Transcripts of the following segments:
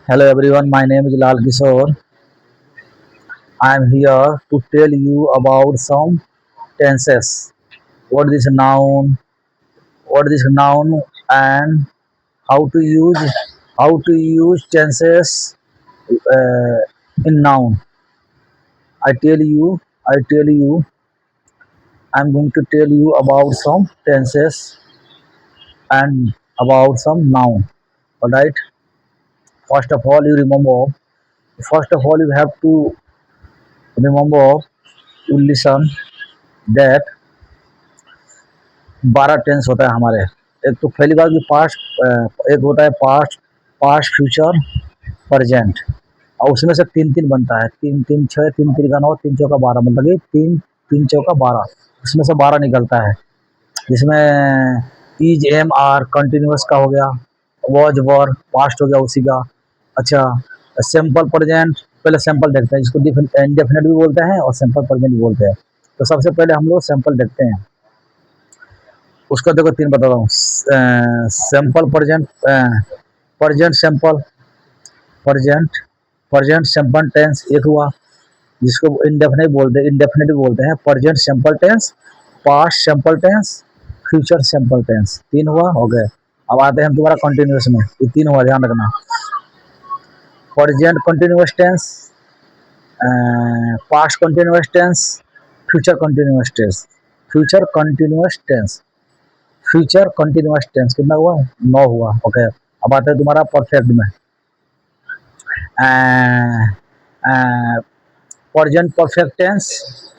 Hello everyone, my name is Lal Kishore. I am here to tell you about some tenses. What is noun? What is noun and how to use tenses uh, in noun. I tell you. I'm going to tell you about some tenses and about some noun. All right. First of all, you remember. First of all, you have to remember to listen that 12 tense होता है हमारे। एक तो पहली बात कि past, एक होता है पास्ट, फ्यूचर, प्रेजेंट। और उसमें से तीन तीन बनता है, तीन तीन छः, तीन तीन का नौ, तीन चौका 12, मतलब कि तीन तीन चौका 12। उसमें से 12 निकलता है, जिसमें इज, एम, आर कंटिन्यूस का हो गया, वॉज, वर पास्ट हो गया उसी का। अच्छा, सिंपल प्रेजेंट, पहले सिंपल देखते हैं, जिसको इंडेफिनेट भी बोलते हैं और सिंपल प्रेजेंट भी बोलते हैं। तो सबसे पहले हम लोग सिंपल देखते हैं। उसका देखो तीन बताता हूँ। Simple present, present simple, present present simple tense एक हुआ, जिसको इंडेफिनेट बोलते हैं। Present simple tense, past simple tense, future simple tense, तीन हुआ, हो गए। अब आते हैं तुम्हारा कंटिन्यूस में, ये तीन हुआ, ध्यान रखना। Present continuous tense, past continuous tense, future continuous tense. Future continuous tense, future continuous tense कितना हुआ? 9 हुआ। ओके, अब आते हैं तुम्हारा परफेक्ट में। Present perfect tense,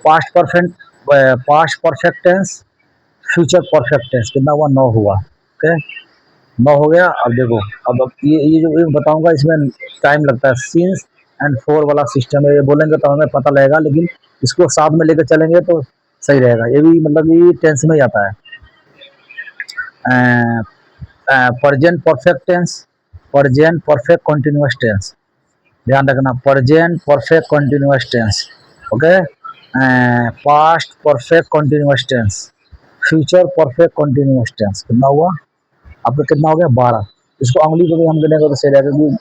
past perfect past perfect tense, future perfect tense कितना हुआ? 9 हुआ। ओके, 9 हो गया। अब देखो, अब ये जो ये बताऊंगा इसमें टाइम लगता है। सीन्स एंड फोर वाला सिस्टम है, ये बोलेंगे तो हमें पता लगेगा, लेकिन इसको साथ में लेकर चलेंगे तो सही रहेगा। ये भी मतलब ये टेंस में ही आता है। Present perfect tense, present perfect continuous tense, ध्यान रखना। Present perfect continuous tense, okay. Past perfect continuous tense, future perfect continuous tense कितना हुआ? आपका कितना हो गया? 12। इसको अंगुली को भी हम गिनेंगे तो सही रहेगा, क्योंकि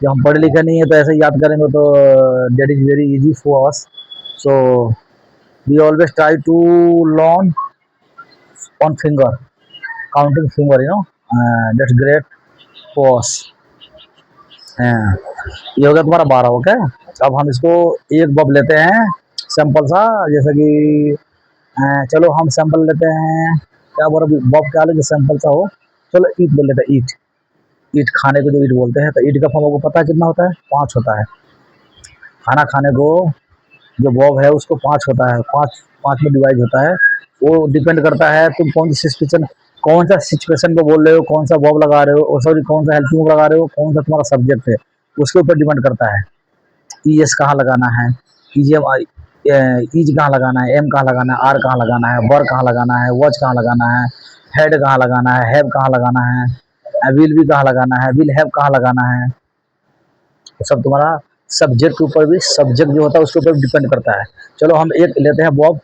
जब हम पढ़े लिखे नहीं है तो ऐसे याद करेंगे तो that is very easy for us. So we always try to learn on finger, counting finger, that's great for us. ये हो गया तुम्हारा 12। ओके, अब हम इसको एक बब लेते हैं, सैंपल सा, जैसे कि चलो हम सैंपल लेते हैं। क्या बोला? बब क्या ले जो सैंपल सा हो। चलो ईट ले लेते हैं, ईट। ईट खाने को जो ईट बोलते हैं, तो ईट का फॉर्म आपको पता है कितना होता है? 5 होता है। खाना खाने को जो बॉब है उसको 5 होता है, 5 5 में डिवाइड होता है। वो डिपेंड करता है तुम कौन सा सिचुएशन को बोल रहे हो, कौन सा बॉब लगा रहे हो, सॉरी कौन सा हेल्पिंग लगा रहे हो, कौन सा तुम्हारा सब्जेक्ट है, उसके ऊपर डिपेंड करता है। ई एस कहाँ लगाना है, ईज कहाँ लगाना है, एम कहाँ लगाना है, आर कहाँ लगाना है, वर कहाँ लगाना है, वॉच कहाँ लगाना है, हेड कहाँ लगाना है, हैव कहाँ लगाना है, विल भी कहाँ लगाना है, विल हैव कहाँ लगाना है। तो सब तुम्हारा सब्जेक्ट के ऊपर भी, सब्जेक्ट जो होता है उसके ऊपर डिपेंड करता है। चलो हम एक लेते हैं Bob,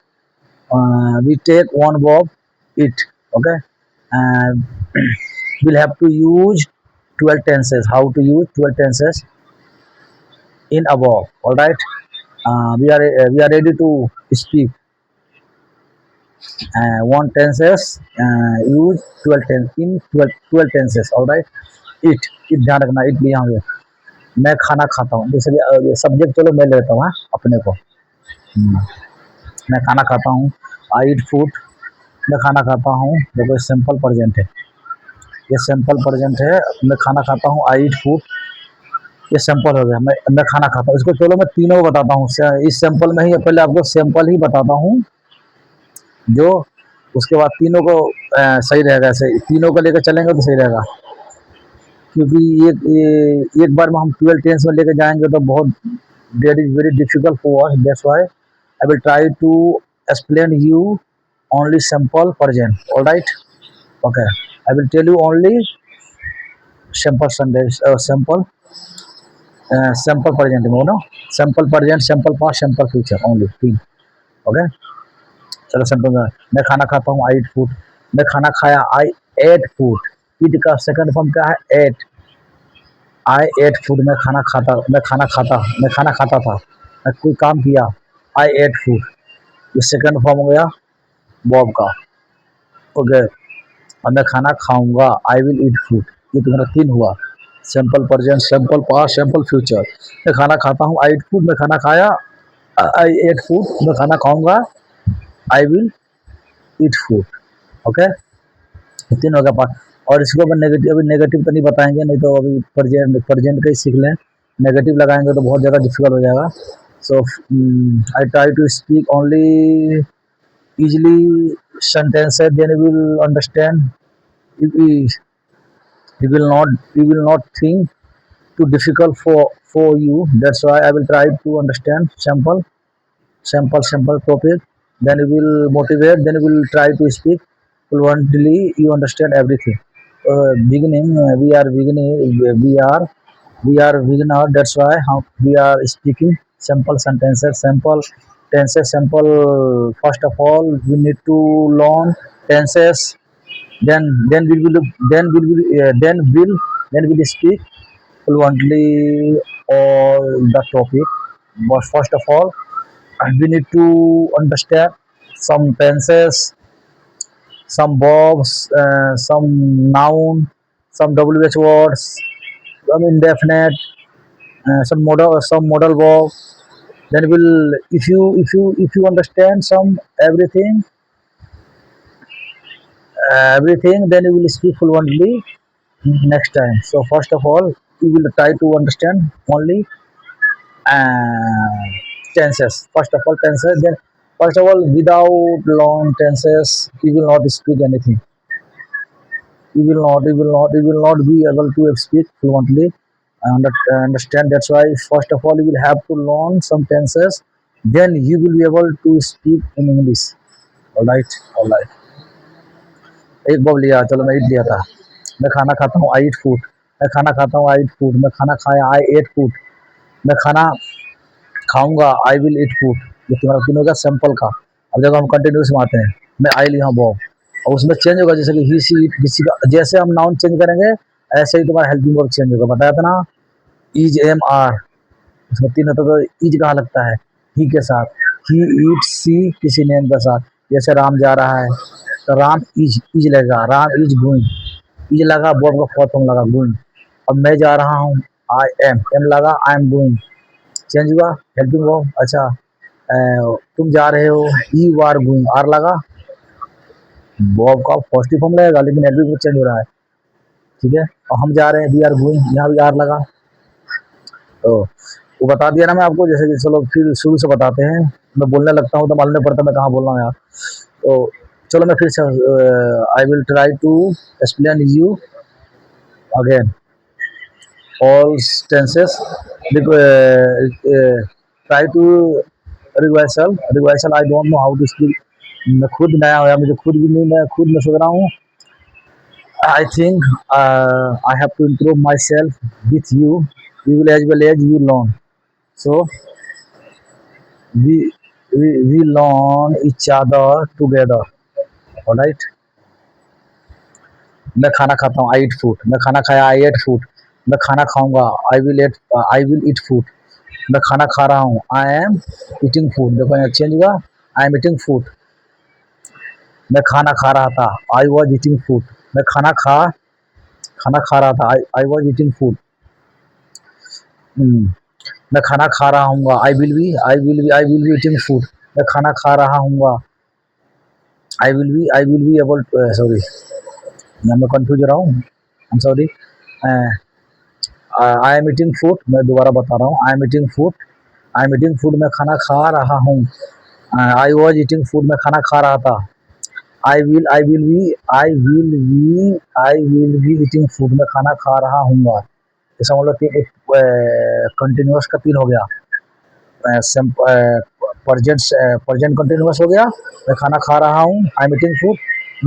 we take one Bob, it. Okay, we'll have to use 12 tenses. How to use 12 tenses in above? All right, we are ready to speak one tenses, use 12 tense in 12 tenses. All right, it ध्यान रखना, it लिया हुआ। मैं खाना खाता हूँ, जैसे subject चलो मैं लेता हूँ, अपने को। मैं खाना खाता हूँ, आई ईट फूड। मैं खाना खाता हूँ, देखो सिंपल प्रेजेंट है, ये सिंपल प्रेजेंट है। मैं खाना खाता हूँ, आई ईट फूड, ये सिंपल हो गया। मैं खाना खाता हूँ। इसको चलो मैं तीनों को बताता हूँ, इस सिंपल में ही पहले आपको सिंपल ही बताता हूँ, जो उसके बाद तीनों को सही रहेगा। ऐसे तीनों को लेकर चलेंगे तो सही रहेगा, क्योंकि एक बार में हम 12 टेंस में लेकर जाएंगे तो बहुत, that is very difficult for us, that's why I will try to explain you only simple present. All right, okay, I will tell you only simple Sunday, simple simple present में, no simple present, simple past, simple future, only तीन। ओके, चलो simple में। मैं खाना खाता हूँ, आई eat food. मैं खाना खाया, आई एट फूड। ईट का सेकंड फॉर्म क्या है? एट। आई एट फूड, मैं खाना खाता था। मैं कोई काम किया, आई एट फूड। ये सेकंड फॉर्म हो गया बॉब का। ओके, अब मैं खाना खाऊंगा, आई विल ईट फूड। ये तुम्हारा तीन हुआ, simple present, simple past, simple future. मैं खाना खाता हूँ, आई ईट फूड, मैं खाना खाया, आई एट फूड, मैं खाना खाऊंगा, I will eat food. Okay, तीन हो गया पार्ट। और इसको अगर नेगेटिव, अभी नेगेटिव तो नहीं बताएंगे, नहीं तो अभी प्रेजेंट प्रेजेंट का ही सीख लें। नेगेटिव लगाएंगे तो बहुत ज़्यादा डिफिकल्ट हो जाएगा। So I try to speak only easily sentences, then you will understand. You will not think too difficult for you. That's why I will try to understand simple topic. Then you will motivate, then you will try to speak fluently. You understand everything. Beginning, we are beginner. That's why how we are speaking simple sentences, simple tenses, simple. First of all, we need to learn tenses. Then we will then we will then we'll speak fluently all the topic. But first of all, we need to understand some tenses, some verbs, some noun, some WH words, some indefinite, some modal verb. Then will if you understand some everything, then you will speak fluently next time. So first of all, you will try to understand only uh, tenses. First of all, tenses. Then first of all, without long tenses, you will not speak anything. You will not be able to speak fluently and understand. That's why first of all you will have to learn some tenses, then you will be able to speak in English. All right, all right. एक बब लिया, चलो मैं ईट लिया था। मैं खाना खाता हूँ, आई ईट फूड। मैं खाना खाता हूँ, आई ईट फूड। मैं खाना खाया, आई एट फूड। मैं खाना खाऊंगा, आई विल ईट फूड। ये तुम्हारा तीन हो गया सिंपल का। अब देखो हम कंटिन्यूस में आते हैं। मैं आई लिया बॉब, और उसमें चेंज होगा, जैसे कि ही सी इट, किसी का, जैसे हम नाउन चेंज करेंगे ऐसे ही तुम्हारा हेल्पिंग वर्ब चेंज होगा। बताया था ना, इज एम आर, उसमें तीन होता है तो इज कहाँ लगता है, ही के साथ। ही ईट सी किसी नेम के साथ। जैसे राम जा रहा है तो राम इज लगेगा, राम इज गोइंग। इज लगा, बॉब का फोर्थ फॉर्म लगा, गोइंग। अब मैं जा रहा हूँ, आई एम लगा, आई एम गोइंग। चेंज हुआ हेल्पिंग वर्ब। अच्छा, तुम जा रहे हो, यू आर गोइंग, आर लगा, बॉब का पॉजिटिव फॉर्म लगेगा, लेकिन हेल्पिंग वर्ब चेंज हो रहा है। ठीक है, और हम जा रहे हैं, वी आर गोइंग, यहाँ भी आर लगा। तो वो बता दिया ना मैं आपको। जैसे कि चलो फिर शुरू से बताते हैं। मैं बोलने लगता हूँ तो मालूम नहीं पड़ता मैं कहाँ बोल रहा हूँ यार। तो चलो मैं फिर से I will try to explain you again all tenses. Try to reversal. I don't know how to speak. मैं खुद नया होया, मुझे खुद भी नहीं, मैं खुद में सोच रहा हूँ। I think I have to improve myself with you. You will as well as you learn. So we we learn each other together. All right. मैं खाना खाता हूँ, आई ईट फूड। मैं खाना खाया, आई एट फूड। मैं खाना खाऊंगा, आई विल ईट फूड। मैं खाना खा रहा हूँ, आई एम ईटिंग फूड। देखो यहाँ चेंज हुआ, आई एम ईटिंग फूड। मैं खाना खा रहा था, आई वॉज ईटिंग फूड। मैं खाना खा रहा था, आई वॉज ईटिंग फूड। मैं खाना खा रहा हूँ, I will be eating food. मैं खाना खा रहा हूँ, I will be able, sorry, यहाँ मैं कंफ्यूज हो रहा हूँ, I am sorry. I am eating food, मैं दोबारा बता रहा हूँ, आई एम ईटिंग फूड, मैं खाना खा रहा हूँ। आई वॉज ईटिंग फूड, मैं खाना खा रहा था। I will be eating food, मैं खाना खा रहा हूँ। इसका मतलब कि एक कंटिन्यूअस का तीन हो गया। प्रेजेंट कंटिन्यूअस हो गया, मैं खाना खा रहा हूँ, आई एम ईटिंग फूड।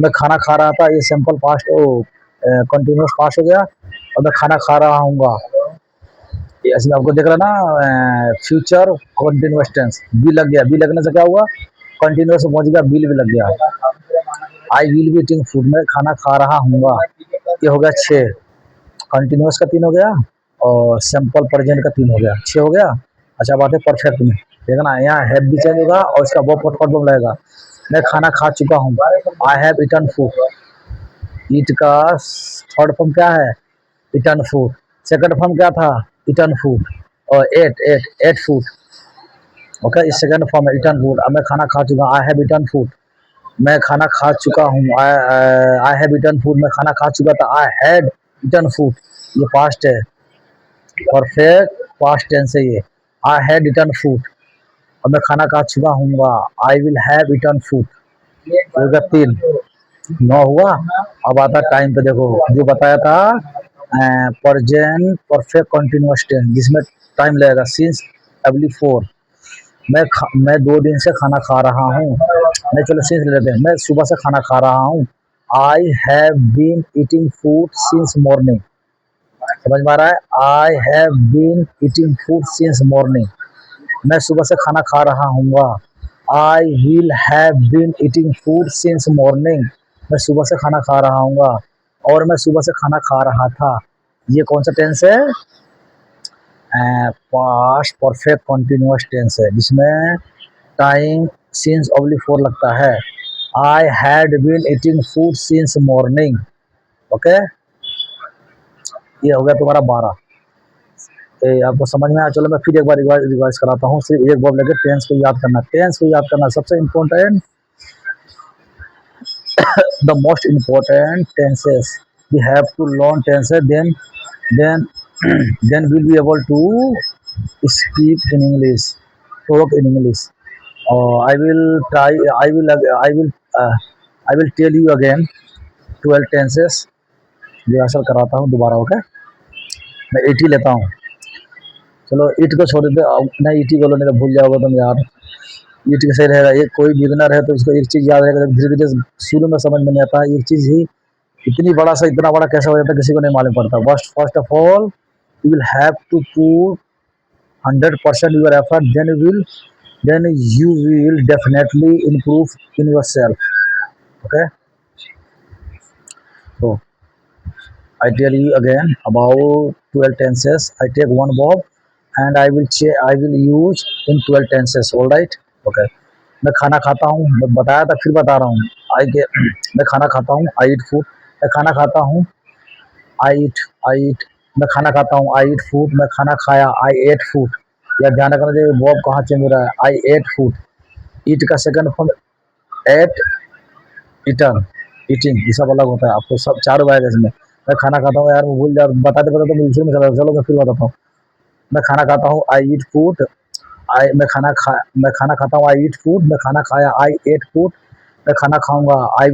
मैं खाना खा रहा था, ये सिंपल पास्ट कंटिन्यूअस पास्ट हो गया। और मैं खाना खा रहा हूँ, ये ऐसे आपको देख रहा ना, फ्यूचर कंटिन्यूअस टेंस। बी लग गया, बी लगने से क्या हुआ, कंटिन्यूअस पहुंच गया, बिल भी लग गया। आई विल बी ईटिंग फूड, मैं खाना खा रहा हूँ, ये हो गया छः। कंटिन्यूअस का तीन हो गया, और सिंपल प्रेजेंट का 3 हो गया, 6 हो गया। अच्छा बात है परफेक्ट में, देखना यहाँ हैव भी चेंज होगा और इसका वर्ब फॉर्म फॉर्म लगेगा। मैं खाना खा चुका हूँ, I have eaten food. Eat का थर्ड फॉर्म क्या है, ईटन फूड। सेकंड फॉर्म क्या था, ईटन फूड। और एट फूड। ओके, इस सेकंड फॉर्म है ईटन फूड। अब मैं खाना खा चुका हूँ, आई हैव ईटन फूड। मैं खाना खा चुका हूँ, आई हैव ईटन फूड। मैं खाना खा चुका था, आई हैड ईटन फूड। ये पास्ट है, परफेक्ट पास्ट टेंस है ये। I had eaten food. अब मैं खाना खा चुका हूँ, I will have eaten food. हो गया 3, 9 हुआ। अब आता टाइम पे, देखो जो बताया था प्रेजेंट परफेक्ट कंटिन्यूअस टेंस, जिसमें टाइम लगेगा सिंस एवली 4। मैं 2 दिन से खाना खा रहा हूँ। नहीं चलो सिंस ले लेते हैं, मैं सुबह से खाना खा रहा हूँ। I have been eating food since morning. समझ में आ रहा है, I have been eating food since morning. मैं सुबह से खाना खा रहा हूँ। I will have been eating food since morning. मैं सुबह से खाना खा रहा हूँ और मैं सुबह से खाना खा रहा था। ये कौन सा टेंस है, पास्ट परफेक्ट कंटिन्यूअस टेंस है, जिसमें टाइम सिंस ओनली 4 लगता है। I had been eating food since morning. Okay, ये हो गया तुम्हारा 12। आपको समझ में आया। चलो मैं फिर एक बार रिवाइज कराता हूँ, सिर्फ एक वर्ब लेकर टेंस को याद करना। टेंस को याद करना सबसे important, the most important tenses we have to learn tenses, then then we'll be able to speak in English, talk in English. I will try, uh, I will tell you again 12 tenses। Rehearsal कराता हूँ दोबारा। Okay, मैं 80 लेता हूँ। चलो ईट को छोड़ देते, नहीं ईटी बोलो नहीं तो भूल जाओगे तुम यार। ईट कैसे रहेगा, ये कोई बिगनर है तो उसको एक चीज़ याद रहेगा, धीरे धीरे शुरू में समझ में नहीं आता, एक चीज़ ही इतनी बड़ा सा इतना बड़ा कैसे हो जाता है किसी को नहीं मालूम पड़ता। First of all you will have to put 100% your effort, then you will definitely improve in yourself। Okay, so I tell you again about 12 tenses। I take one verb and I will use in 12 tenses। all right, okay। मैं खाना खाता हूँ, मैं बताया था फिर बता रहा हूँ। मैं खाना खाता हूँ, आई ईट फूड। मैं खाना खाता हूँ, आई ईट। मैं खाना खाता हूँ, आई ईट फूड। मैं खाना खाया, आई एट फूड। या ध्यान रखना चाहिए वर्ब कहाँ चेंज हो रहा है, आई एट फूड। ईट का second form ate, eaten, eating, ये सब अलग होता है। आपको सब चारों आएगा इसमें। मैं खाना खाता हूँ, यार मैं भूल जा, बताते बताते मैं दूसरे में चला। चलो मैं फिर बताता हूँ। मैं खाना खाता हूँ, आई ईट फूड। मैं खाना खाता हूँ, आई ईट फूड। मैं खाना खाया, आई एट फूड। मैं खाना खाऊंगा, आई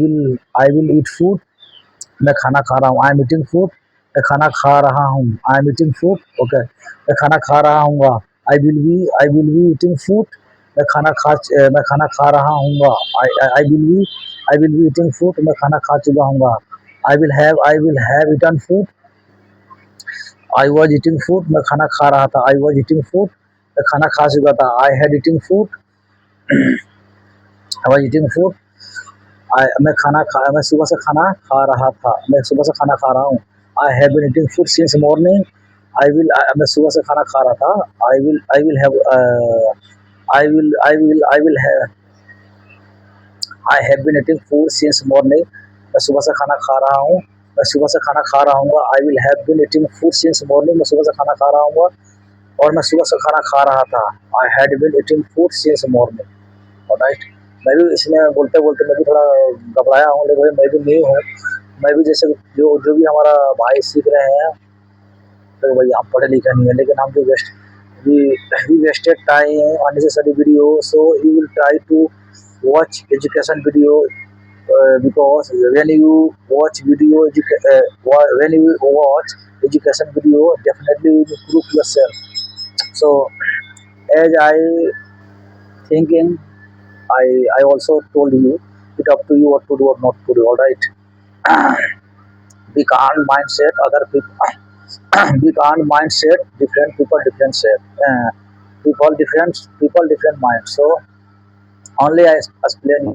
विल ईट फूड। मैं खाना खा रहा हूँ, आई एम ईटिंग फूड। मैं खाना खा रहा हूँ, I am eating food. Okay, मैं खाना खा रहा हूँ, I will be eating food. मैं खाना खा रहा हूँ, I will be eating food. मैं खाना खा चुका हूँ, I will have eaten food. I was eating food. मैं खाना खा रहा था, आई वॉज ईटिंग फूड। मैं खाना खा चुका था, I had eating food, I was eating food. मैं सुबह से खाना खा रहा था, मैं सुबह से खाना खा रहा हूँ। I have been eating food since morning. मैं सुबह से खाना खा रहा था, I will have I will have I have been eating food since morning. मैं सुबह से खाना खा रहा हूँ, मैं सुबह से खाना खा रहा हूँ। I will have been eating food since morning. मैं सुबह से खाना खा रहा हूँ और मैं सुबह से खाना खा रहा था। I had been eating food since morning. Alright, मैं भी इसमें बोलते बोलते मैं भी थोड़ा घबराया हूँ, लेकिन मैं भी नहीं हूँ। मैं भी जैसे जो भी हमारा भाई सीख रहे हैं, तो भाई हम पढ़े लिखे नहीं है, लेकिन हम जो we wasted time unnecessary video, so you will try to watch education video, because when you watch when you watch education video, definitely you will improve yourself। So as I thinking, I I also told you, it up to you what to do or not to do, all right। We can't mindset other people, we can't mindset different people, different shape, people different mind, so only I explain